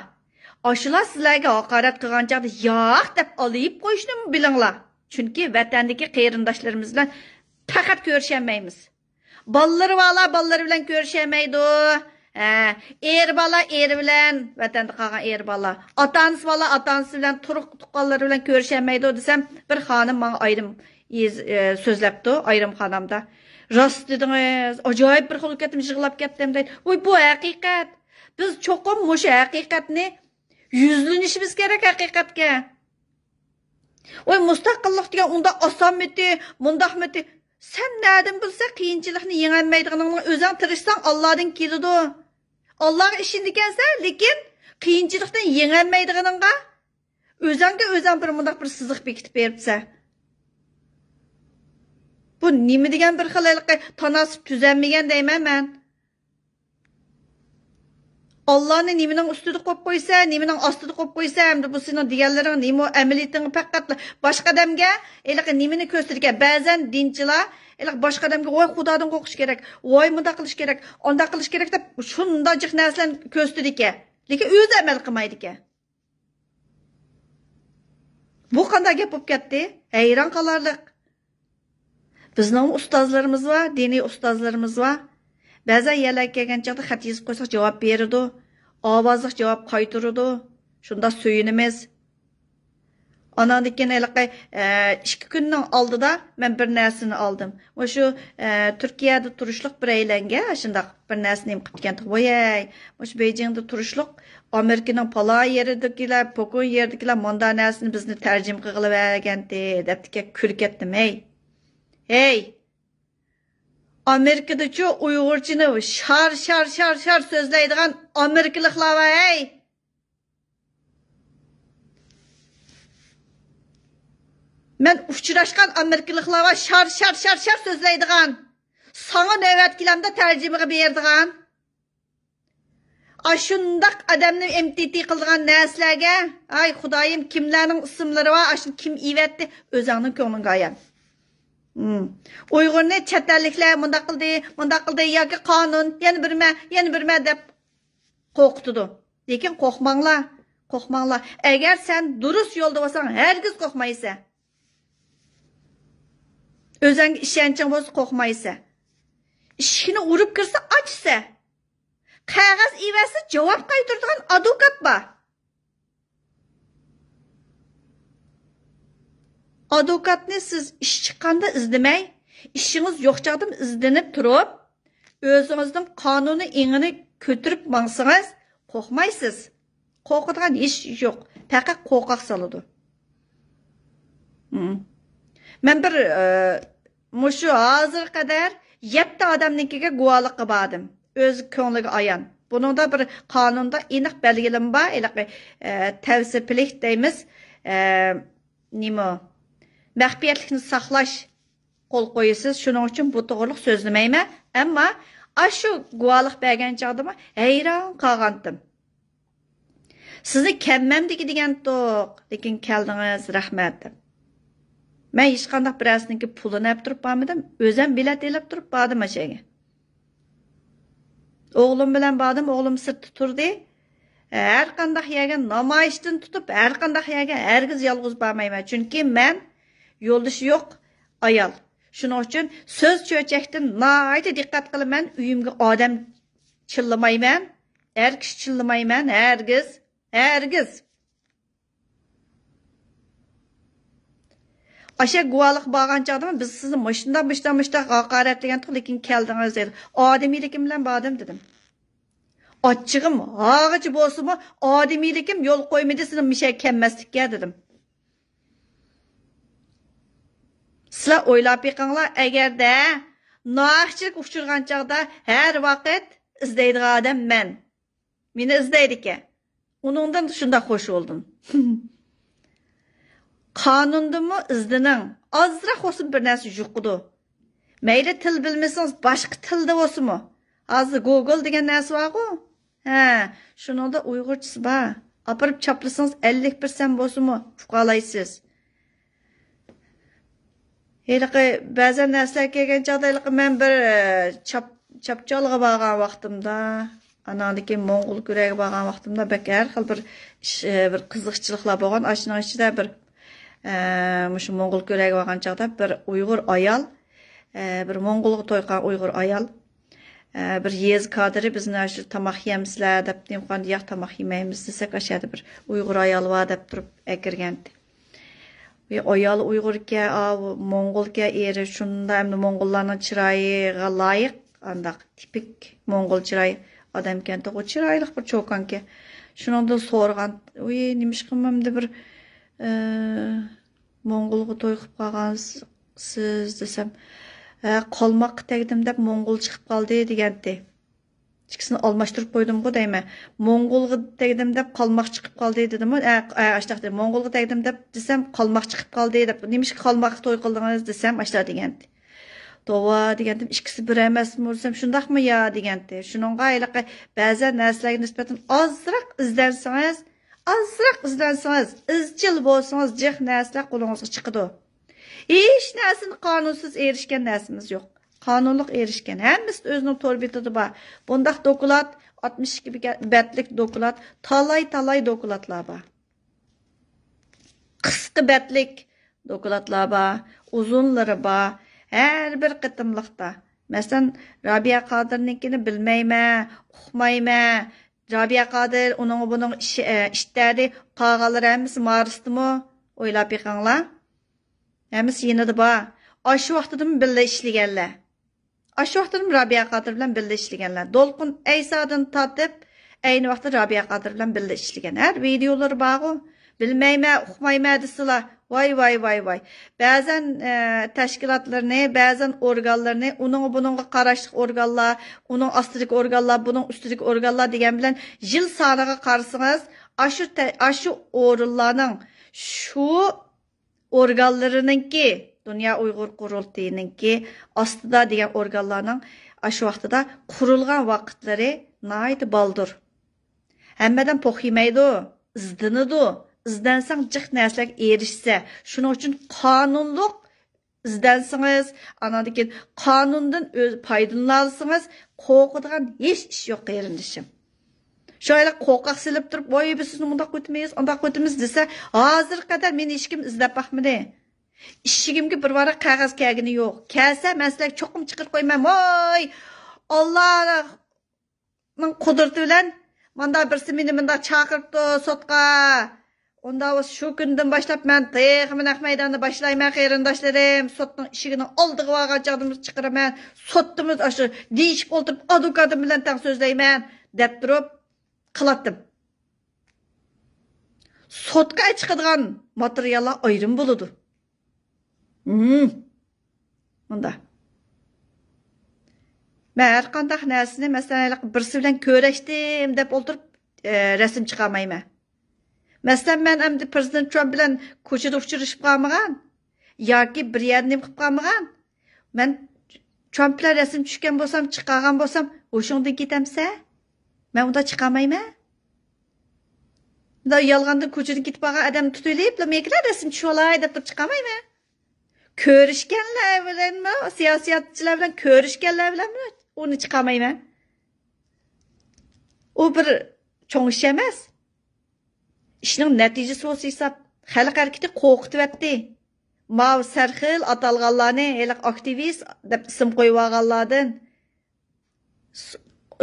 Ashular sizlarga haqorat qilgan chaqda yo'q deb olib qo'yishni bilinglar. Chunki vatandagi qarindoshlarimiz bilan faqat ko'rishamaymiz. Ballar bilan ko'rishamaydi. Er bola er bilan, vatanda qolgan er bola. Ota-onasi bola ota-onasi bilan turuq tuqqanlari bilan ko'rishamaydi desam, bir xonim menga ayrim so'zlabdi, ayrim xonamda. Rost dedingiz, ajoyib bir xil ketdim, yig'lab ketdim deydi. Voy, bu haqiqat. Biz cho'qim mushu haqiqatni yuzlanishimiz kerak haqiqatga. Oy, mustaqillik degan unda osonmiti, mundaqmiti. Sen nereden bilsen qiyinchilikni yengolmaydiganingni o'zing tirishsang Allohdan keladi. Allohga ishindikansan, lekin qiyinchilikni yengolmaydiganingga o'zingga bir mundaq bir siziq bekitib beribsan. Bu nima degan bir xilalqqa tanasib tuzanmagan deyman men. Allah'ni nimening ustida qo'yib qo'ysa, nimening ostida qo'yib qo'ysa, hamda bu sening deganlaring nima amaliyating faqat boshqa odamga, eliq nimani ko'rsatgan. Ba'zan dinchilar eliq boshqa odamga voy Xudodan qo'rqish kerak, voy bunda qilish kerak, onda qilish kerak deb shunda jiq narsalarni ko'rsatdi ekan. Lekin o'zi amal qilmaydi ekan. Bu qanday gap bo'lib ketdi? Hayron qolarlik. Bizning ustozlarimiz var, diniy ustozlarimiz var. Ba'zan yerlar kelgan chaqda xat yozib qo'ysak javob beradi. Ovozli javob qaytaradi. Shunda suyunimiz. Ondan keyin eliqay 2 kunning oldida men bir narsani oldim. O'sha Turkiyada turishliq bir aylanga shundaq bir narsani qilib ketgan. Voyay, o'sha Beijingda turishliq Amerikaning pala yeridagilar, Pokon yeridagilar monda narsani bizni tarjima qilib bergandi debdiki kulib ketdim. Hey. Amerikada şu Uyg'urchani shar so'zlaydigan Amerikaliklar va hey. Men uchrashgan Amerikaliklar va shar so'zlaydigan. Sana navbat kelamda tarjima qilib berdigan. Ashundaq odamni MTT qilgan narsalarga, ay Xudoyim kimlarning ismlari va ashun kim ivatdi o'zingning ko'nglinga ayan. Uyg'urni chatlarliklar mundaq qildi yoki qonun yana birma deb qo'rqitdi. Lekin qo'rqmanglar. Agar sen durust yo'lda bo'lsang, hargiz qo'rqmaysan. O'zingga ishonching bo'lsa qo'rqmaysan. Ishini urib kirsa, ochsa. Qog'oz evasi javob qaytaradigan advokat bor. Advokatni siz ish chiqqanda izlamay, ishingiz yo'q chaqda izlanib turib, o'zingizning qonuniy ingini ko'tarib mangsangiz, qo'rqmaysiz. Qo'rqadigan hech yo'q, faqat qo'rqoq soladi. Men bir mushu hozir qadar 7 odamnikiga guvohlik qildim. O'z ko'ngliga ayon. Buningda bir qonunda aniq belgilanma bor, tavsiyalik deymiz. Nima? Məxfiyyətlikni saqlash qo'l qo'yasiz. Shuning uchun bu to'g'riliq so'zlamayman, ammo ashu guvohlik bergan chaqda hayron qolgandim. Sizni kammamdiki degan to'q, lekin keldingiz, rahmat. Men hech qanday birasniki pulini olib turib bormadim, o'zim bilet olib turib bordim o'shaga. O'g'lim bilan bordim, o'g'lim sirtda turdi. Har qanday yerga namoyishdan tutib, har qanday yerga hargiz yolg'iz bormayman, chunki men yo'ldoshi yo'q ayol. Shuning uchun so'z cho'chakdan nihoyatda diqqat qilaman. Uyimga odam chillamayman, kishi chillamayman, hargiz. Aşa guvalık bağan çağdım biz sizi mışta hakaretleyen lekin keldiniz dedi. Ademiylikim bilen badem dedim. Açığım, ağacı bolsumu ademiylikim yol koymadı sizin bir şey kemmeslikке dedim. Sizler oylap yıkanlar eğer de nahçılık uçurgan çağda her vakit izleydiği adam men. Meni izleydi ki. Onundan şunda hoş oldum. Kanunda mı izlinin? Azırak olsun bir nesi yuqudu. Meyli til bilmesiniz başka tilde olsun mu? Azı Google degen nesi var o? He, şunun da Uygurçası var. Aparıp çaplısınız 50% olsun mu? Fuqalaysız. Heliqi bəzən nəslər kelgan çağda mən bir çapçalığa bağlan vaxtımda, anandaki Moğol görəyə bağlan vaxtımda bək hər xil bir qızıqçılıqlar bolğan. Aşının içində bir şu Moğol görəyə bağlan çağda bir Uyğur ayal, bir Moğolğa toyğan Uyğur ayal, bir yez kadri bizni şu tamaq yemsizlər dep deyim, yoq tamaq yeməyimiz desək aşağıda bir Uyğur ayal var dep turub əkirgəndi. Ve oyalı Uygurke, Mongolke eri şunda hem de Mongollarının çırayıga layık, andak tipik Mongol çırayı adam kenti o çıraylık bir çoğkan ki. Şunun da sorgan, nimiş kılmam da bir Mongol'u toyup kalgansız desem, kalmak tegdim de Mongol çıkıp kaldı degenti. İkisini almıştırıp koydum bu deyme. Mongolga tegdim dep kalmak çıkıp kaldı dedim. Açtaq dedim. Mongolga tegdim dep desem kalmak çıkıp kaldı dep. Neymiş kalmak toy kıldınız desem açtaq degendi. Tova degendim ikisi bir emas mı desem şundaq mı ya degendi. Şunun gaylıqı bəzən nəslərə nisbətən azraq izlənsəniz, izcil bolsanız cıq nəslər qolunuzga çıxıdı. Hiç nəsin qanunsuz erişkən nəsimiz yox. Kanunluk erişken. Hemmisi özünün torbitidi var. Bundaq dokulat, 62 betlik dokulat, talay dokulatlar var. Kıskı betlik dokulatlar var, uzunları var. Her bir kıtımlıkta. Mesela Rabia Kadir'ninkini bilmeyme, uqmayme. Rabia Kadir, onun bunun işleri, qağaları hemmisi marıstı mı? Oylap yıkanlar. Hemmisi yine de var. Aşı vaxtıda mı billa işligenler? Aşı vaxtıda Rabia Kadir bilen billa işligenler. Dolqun Eysa'dan tatip, aynı vaxtda Rabia Kadir bilen billa işligenler. Videoları bağı, bilmeyme, uqmayme desila. Vay. Bəzən təşkilatlarını, bəzən organlarını, onun bununla qaraşlıq organlar, onun astilik organlar, bunun üstülik organlar degen bilen yıl sanığa qarısınız. Aşı orullarının şu organlarınınki, Dünya Uyghur Qurultayınınki astıda degen organlarının aşı vaxtıda qurulğan vaqtları naydı baldır. Həmmədən pox yemeydi, izdinidu. İzlensəng cıq nəsləg erişsə. Şunun üçün kanunluq izlensiniz. Anadaki kanundan paydalanırsınız. Qoğuduğun hiç iş yok yerindişim. Şöyle qoqaq silip durup, "Vay biz sizni bundaq ötmeyiz, ondaq ötemiz" dese, hazır kadar meni işkim izlep baxmıdı. İşigimge bir vara qağaz kəlgini yok. Kəlsə məslək çoxum çıxır qoymam. Vay! Allah'ın kudurtu bilen manda birisi meni mında çağırdı sotqa. Onda şu günden başlap mən tıyıqımın meydanını başlayman qeyrindaşlarım. Sotun işigini aldığı vağa cadımız çıqıraman. Sottumuz aşı deyişip oldurup adukadım bilen taq sözleyman. Dep durup qılattım. Sotqa çıqıdığan materiallar ayrım buludu. Bunda. Mən hər qandaq nəsini məsələn birisi bilen köreşdim dep oldurup resim çıqamayman. Mesela ben hem de Prezident Trump bilen koşuda uçuruşup kalmağan, ya ki bir yerine qıp kalmağan, ben Trump bilen resim düşken bolsam, çıqagan bolsam, hoşunda gitemse, ben onda çıqamayım. Da yalğanda koşuda gitip bağa adam tutuylayıp, mekler resim düşüyorlar, da çıqamayım. Körüşkenler bilen mi, siyasiyatçılar bilen, körüşkenler bilen mi, onu çıqamayım. O bir çoğun iş emas. İşinin neticesi olsa hesap, xalq hareketi qo'rqitib etdi. Mav sarxil atalganlarni, aktivist deb isim qo'yganlardan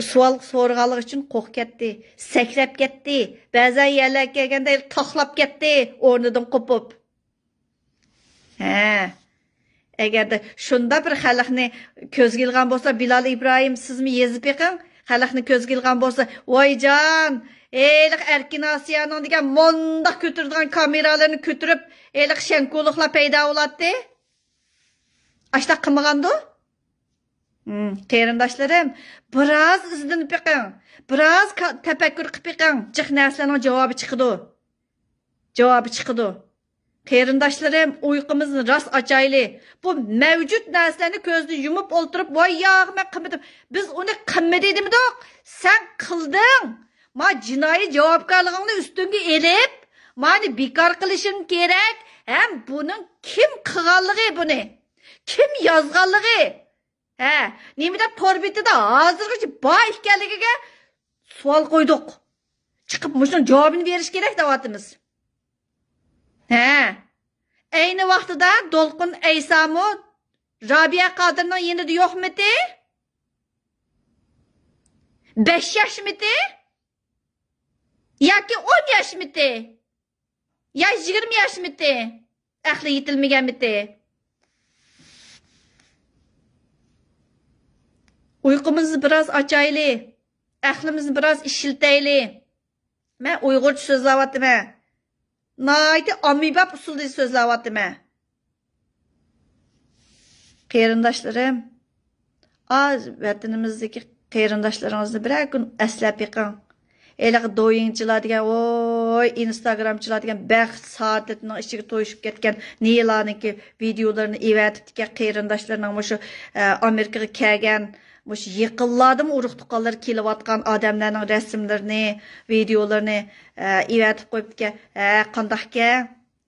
sual so'rganlik uchun qo'rqib ketdi, sakrab ketdi. Ba'zan yerlarga kelganda taxlab ketdi, o'rnidan qopib. He. Agarda shunda bir xalqni ko'zga ilgan bo'lsa, Bilal İbrahim sizmi yezib yiqing? Xalqni ko'zga ilgan bo'lsa, voyjon, eylik Erkin Asiyaning degan mondaq ko'tirdigan kameralarni ko'tirib, eylik shanko'liqlar paydo bo'ladi. Ashta qilmagandi? Qarindoshlarim, biroz izlanib yiqing. Biroz tafakkur qilib yiqing. Jiq narsalarning javobi chiqadi. Javobi chiqadi. Qarindoshlarim, uyqumizni rost ochayli. Bu mavjud narsalarni ko'zni yumib o'ltirib, voy yo'q, men qilmadim. Biz uni qilmadingmi-doq? Sen qilding. Ma jinoiy javobgarligingni ustunga elib, meni bekor qilishing kerak. Ham buning kim qilganligi buni? Kim yozganligi? Ha, nimada torbitida hozirgacha bor ekanligiga savol qo'ydik. Chiqib mushuning javobini berish kerak deyapmiz. Ha. Ayni vaqtida Dolqin Aysamu Rabia Qodirning yanida yo'qmidi? 5 yoshmidi? Yoki 10 yoshmidi? Ya 20 yoshmidi? Aqli yetilmaganmidi? Uyqumuzni biroz ochayli. Aqlimizni biroz ishiltayli. Men Uyg'urcha so'zlayapman. Naydi amibab usulda so'zlayapman. Qarindoshlarim, az vatanimizdagi qarindoshlaringizni bir kun eslab yiqing. Eliq doyingchilar degan, voy, Instagramchilar degan baxt soatining ichiga to'yishib ketgan nelarniki videolarini evatib degan qarindoshlarining shu Amerikaga kelgan mush yıqıllardım uruq tuqqanlar kelayotgan odamlarning rasmlarini, videolarini evatib qo'yibdi. Qandaqka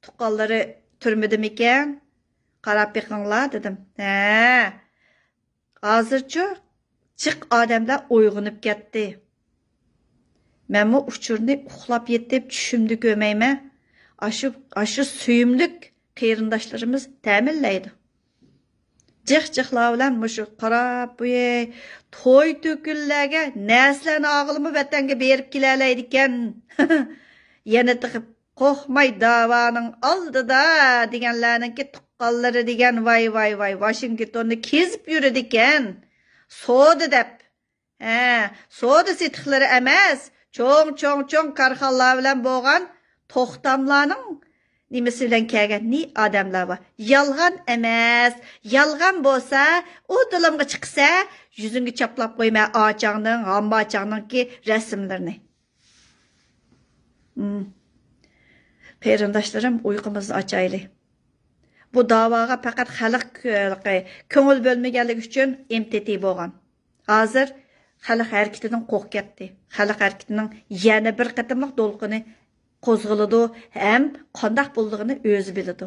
tuqqanlari turmadimikan? Qarab beqinglar dedim. Hozircha chiq odamlar uyg'onib ketdi. Men bu uchurni uxlab yetib tushimda ko'mayman. Aşı suyumlik qarindoshlarimiz ta'minlaydi. Jiq-jiqlar bilan mushu qarab bo'ye to'y to'kunlarga naslarni og'ilmi vatanga berib kelalaydi ekan. Yana tiqib qo'rqmay da'voning oldida deganlarninki tuqqanlari degan voy Washingtonni kezib yuradi ekan. So'da deb. So'da setiqlari emas, cho'ng karxonlar bilan bo'lgan to'xtamlarning nimasi bilan kelgan ni odamlar bor. Yolg'on emas. Yolg'on bo'lsa, u dilimga chiqsa, yuzingga chaplab qo'yma ochangning, hambachangninki rasmlarini. Qarindoshlarim, uyqumizni ochayli. Bu da'voga faqat xalq ko'ngil bo'lmaganligi uchun MTT bo'lgan. Hozir xalq harakatidan qo'rqib ketdi. Xalq harakatining yana bir qatimliq to'lqini qo'zg'aladi ham qandoq bo'lganini o'zi biladi.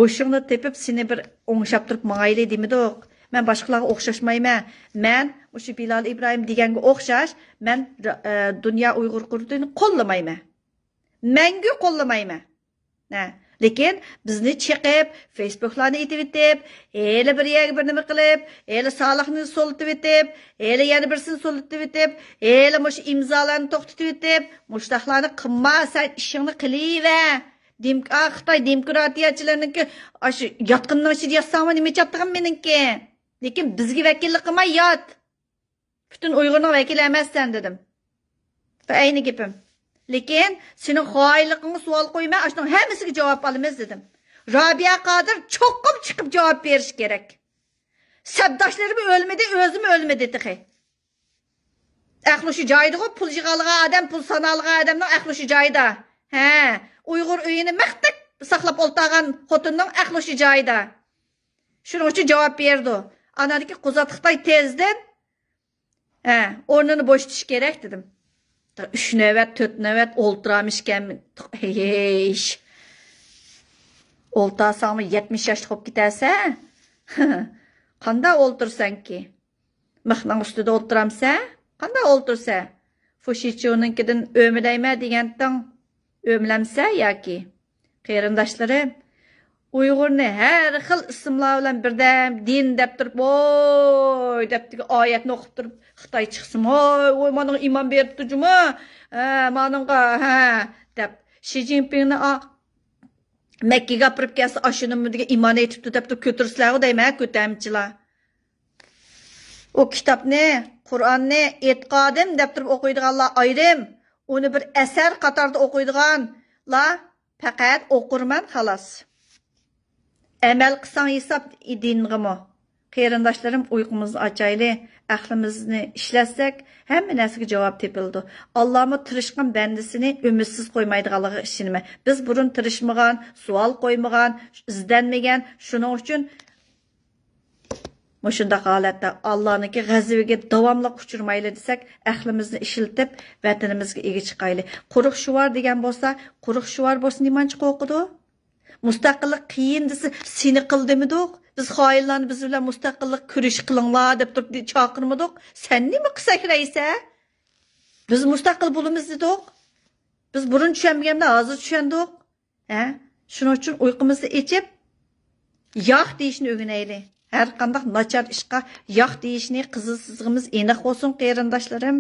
O'shingni tepib seni bir o'ngshab turib mangayli demidiq. Men boshqalarga o'xshashmayman. Men o'sha Bilal İbrahim deganga o'xshash, men dunyo Uyg'ur qurultayini qo'llamayman. Menga qo'llamayman. Lekin bizni chiqib, Facebooklarni etib, ele bir yerga bir nima qilib, ele Salihni so'litib etib, ele yana birsini so'litib etib, ele mush imzolarni to'xtatib etib, mushtaqlarni qilma, sen ishingni qilaver. Xitoy demokratiyachilarniki shu yotqinning ichida yotsam nima chaptig'im meniki. Lekin bizga vakillik qilmay yot. Butun Uyg'urning vakili emassan dedim. Va ayni gapim. Lekin sening xoinligingga savol qo'yma, ashning hammasiga javob olamiz dedim. Rabia Qodir cho'qqim chiqib javob berish kerak. Sabdoshlarim o'lmadi, o'zim o'lmadi dedi. Aqli shu joyida, pul yig'algan odam, pul sanalgan odamning aqli shu joyida. Uyg'ur uyini maqtaq saqlab o'ltirgan xotinning aqli shu joyida. Shuning uchun javob berdi. Anadagi Qozot Xitoy tezdan o'rnini bo'shatish kerak dedim. 3 navbat, 4 navbat o'ltiramışken o'ltarsam 70 yoshli bo'lib ketarsa, qanday o'ltirsan ki? Mixning ustida o'ltiramsa, qanday o'ltirsa? Fushichuningkidan o'milayma degandan o'mlamsa yoki qarindoshlarim Uyg'urni har xil ismlar bilan birdam din deb turib, voy deb oyatni o'qib turib, Xitoy chiqsin, voy mening imom beribdi-juma, meningga deb Xi Jinpingni Mekke'ye apırıp gelse aşının degan iman etipti deb ko'tirsalar deyman ko'tamchilar. O kitobni, Qur'onni e'tiqodim deb turib o'qiydiganlar ayrim, uni bir asar qatorida o'qiydiganlar faqat o'qirman xolos. Amal qilsang hisob dinigimi? Qarindoshlarim, uyqumizni ochayli, aqlimizni ishlatsak, hamma narsaga javob topildi. Allohmi tirishgan bandasini umidsiz qo'ymaydiganligiga ishonaman. Biz burun tirishmagan, savol qo'ymagan, izlanmagan, shuning uchun Mushunda holatda Allohniki g'azabiga davomli uchirmayli desak, aqlimizni ishiltib, vatanimizga ega chiqayli. Quruq shuvar degan bo'lsa, quruq shuvar bo'lsa nimanchi qo'qidi? Mustaqillik qiyin desa, seni qildimidiq? Biz xoinlarni biz bilan mustaqillik kurish qilinglar deb turib chaqirmadik. Sen nima qilsak raysa? Biz mustaqil bo'lamiz dedik. Biz burun tushunmaganda hozir tushundik. Shuning uchun uyqumizni ichib, yo'q deyishni o'rganaylik. Her qandaq nachar ishqa yo'q deyishni qizilsizligimiz aniq bo'lsin qarindoshlarim.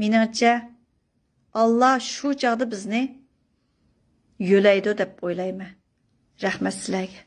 Meningcha Alloh shu chaqda bizni yo'laydi deb o'ylayman. Rahmat sizlarga.